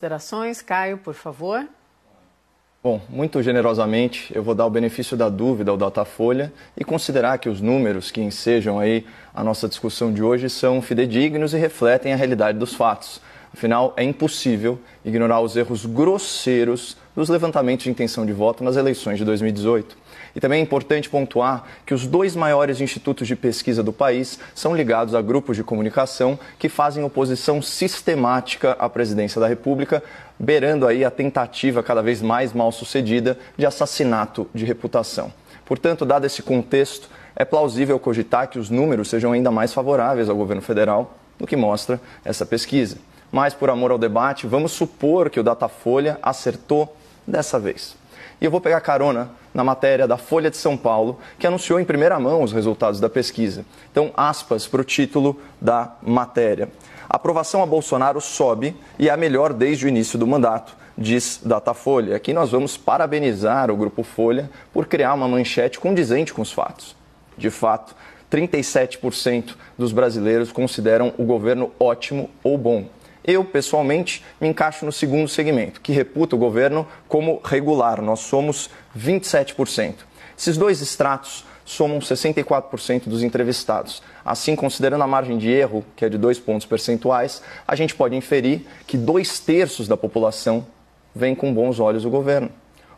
Considerações, Caio, por favor. Bom, muito generosamente, eu vou dar o benefício da dúvida ao Datafolha e considerar que os números que ensejam aí a nossa discussão de hoje são fidedignos e refletem a realidade dos fatos. Afinal, é impossível ignorar os erros grosseiros dos levantamentos de intenção de voto nas eleições de 2018. E também é importante pontuar que os dois maiores institutos de pesquisa do país são ligados a grupos de comunicação que fazem oposição sistemática à presidência da República, beirando aí a tentativa cada vez mais mal sucedida de assassinato de reputação. Portanto, dado esse contexto, é plausível cogitar que os números sejam ainda mais favoráveis ao governo federal do que mostra essa pesquisa. Mas, por amor ao debate, vamos supor que o Datafolha acertou dessa vez. E eu vou pegar carona na matéria da Folha de São Paulo, que anunciou em primeira mão os resultados da pesquisa. Então, aspas para o título da matéria. A aprovação a Bolsonaro sobe e é a melhor desde o início do mandato, diz Datafolha. Aqui nós vamos parabenizar o Grupo Folha por criar uma manchete condizente com os fatos. De fato, 37% dos brasileiros consideram o governo ótimo ou bom. Eu, pessoalmente, me encaixo no segundo segmento, que reputa o governo como regular. Nós somos 27%. Esses dois extratos somam 64% dos entrevistados. Assim, considerando a margem de erro, que é de 2 pontos percentuais, a gente pode inferir que 2/3 da população vem com bons olhos o governo.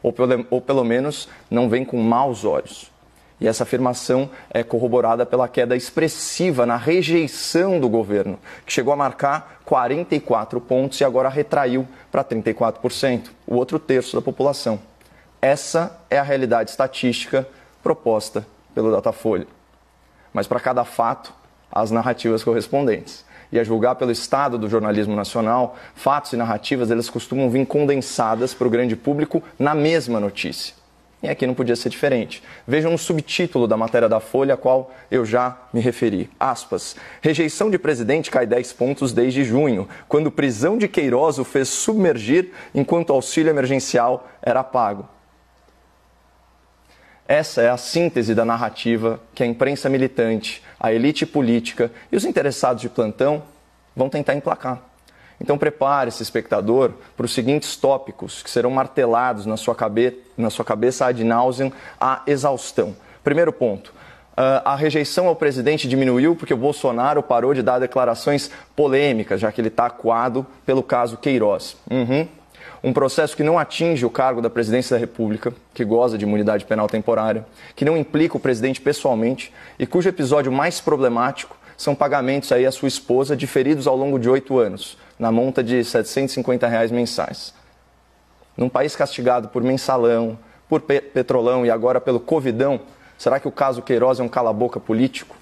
Ou pelo menos não vem com maus olhos. E essa afirmação é corroborada pela queda expressiva na rejeição do governo, que chegou a marcar 44 pontos e agora retraiu para 34%, o outro terço da população. Essa é a realidade estatística proposta pelo Datafolha. Mas para cada fato, há as narrativas correspondentes. E a julgar pelo estado do jornalismo nacional, fatos e narrativas eles costumam vir condensadas para o grande público na mesma notícia. E aqui não podia ser diferente. Vejam um subtítulo da matéria da Folha, a qual eu já me referi. Aspas. Rejeição de presidente cai 10 pontos desde junho, quando prisão de Queiroz o fez submergir enquanto auxílio emergencial era pago. Essa é a síntese da narrativa que a imprensa militante, a elite política e os interessados de plantão vão tentar emplacar. Então prepare-se, espectador, para os seguintes tópicos que serão martelados na sua cabeça ad nauseam, à exaustão. Primeiro ponto, a rejeição ao presidente diminuiu porque o Bolsonaro parou de dar declarações polêmicas, já que ele está acuado pelo caso Queiroz. Um processo que não atinge o cargo da presidência da República, que goza de imunidade penal temporária, que não implica o presidente pessoalmente e cujo episódio mais problemático são pagamentos aí à sua esposa diferidos ao longo de 8 anos, na monta de R$ 750 mensais. Num país castigado por mensalão, por petrolão e agora pelo covidão, será que o caso Queiroz é um cala-boca político?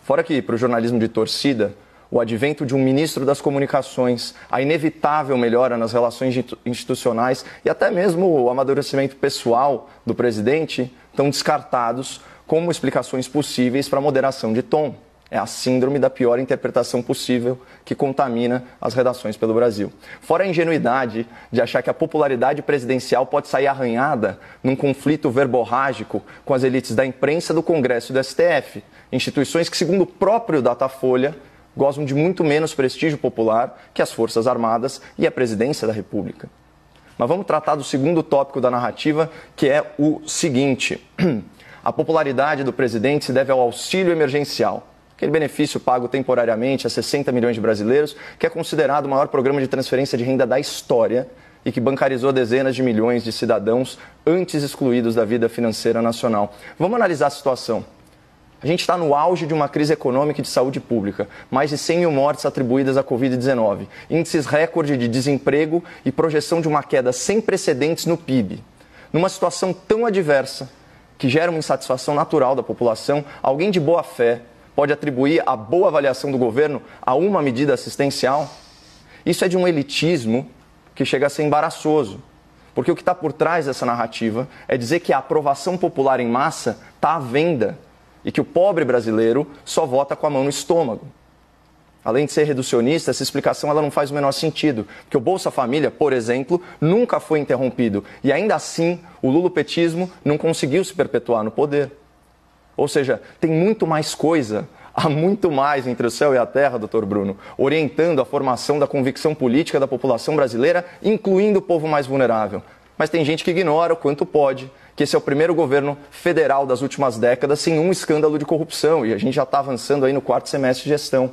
Fora que, para o jornalismo de torcida, o advento de um ministro das comunicações, a inevitável melhora nas relações institucionais e até mesmo o amadurecimento pessoal do presidente estão descartados como explicações possíveis para a moderação de tom. É a síndrome da pior interpretação possível que contamina as redações pelo Brasil. Fora a ingenuidade de achar que a popularidade presidencial pode sair arranhada num conflito verborrágico com as elites da imprensa, do Congresso e do STF, instituições que, segundo o próprio Datafolha, gozam de muito menos prestígio popular que as Forças Armadas e a Presidência da República. Mas vamos tratar do segundo tópico da narrativa, que é o seguinte: a popularidade do presidente se deve ao auxílio emergencial. Aquele benefício pago temporariamente a 60 milhões de brasileiros, que é considerado o maior programa de transferência de renda da história e que bancarizou dezenas de milhões de cidadãos antes excluídos da vida financeira nacional. Vamos analisar a situação. A gente está no auge de uma crise econômica e de saúde pública. Mais de 100 mil mortes atribuídas à Covid-19. Índices recorde de desemprego e projeção de uma queda sem precedentes no PIB. Numa situação tão adversa, que gera uma insatisfação natural da população, alguém de boa fé pode atribuir a boa avaliação do governo a uma medida assistencial? Isso é de um elitismo que chega a ser embaraçoso. Porque o que está por trás dessa narrativa é dizer que a aprovação popular em massa está à venda e que o pobre brasileiro só vota com a mão no estômago. Além de ser reducionista, essa explicação ela não faz o menor sentido, porque o Bolsa Família, por exemplo, nunca foi interrompido e ainda assim o lulopetismo não conseguiu se perpetuar no poder. Ou seja, tem muito mais coisa Há muito mais entre o céu e a terra, doutor Bruno, orientando a formação da convicção política da população brasileira, incluindo o povo mais vulnerável. Mas tem gente que ignora o quanto pode, que esse é o primeiro governo federal das últimas décadas sem um escândalo de corrupção, e a gente já está avançando aí no 4º semestre de gestão.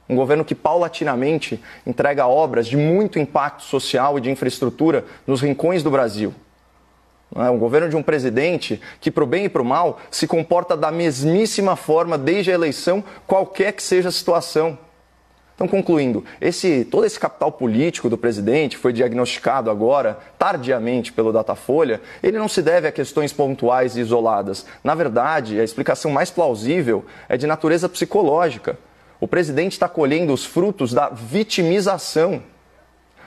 Um governo que paulatinamente entrega obras de muito impacto social e de infraestrutura nos rincões do Brasil. Um governo de um presidente que, para o bem e para o mal, se comporta da mesmíssima forma desde a eleição, qualquer que seja a situação. Então, concluindo, todo esse capital político do presidente foi diagnosticado agora, tardiamente, pelo Datafolha, ele não se deve a questões pontuais e isoladas. Na verdade, a explicação mais plausível é de natureza psicológica. O presidente está colhendo os frutos da vitimização.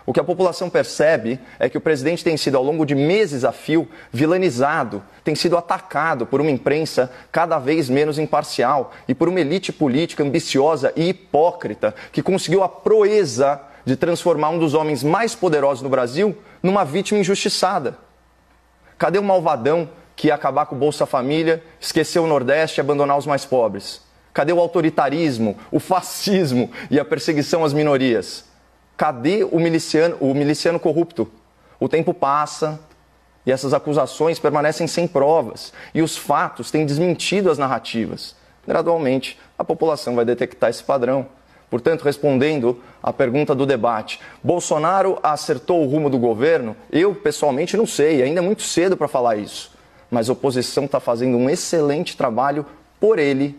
O que a população percebe é que o presidente tem sido, ao longo de meses a fio, vilanizado, tem sido atacado por uma imprensa cada vez menos imparcial e por uma elite política ambiciosa e hipócrita que conseguiu a proeza de transformar um dos homens mais poderosos no Brasil numa vítima injustiçada. Cadê o malvadão que ia acabar com o Bolsa Família, esquecer o Nordeste e abandonar os mais pobres? Cadê o autoritarismo, o fascismo e a perseguição às minorias? Cadê o miliciano corrupto? O tempo passa e essas acusações permanecem sem provas. E os fatos têm desmentido as narrativas. Gradualmente, a população vai detectar esse padrão. Portanto, respondendo à pergunta do debate, Bolsonaro acertou o rumo do governo? Eu, pessoalmente, não sei. Ainda é muito cedo para falar isso. Mas a oposição está fazendo um excelente trabalho por ele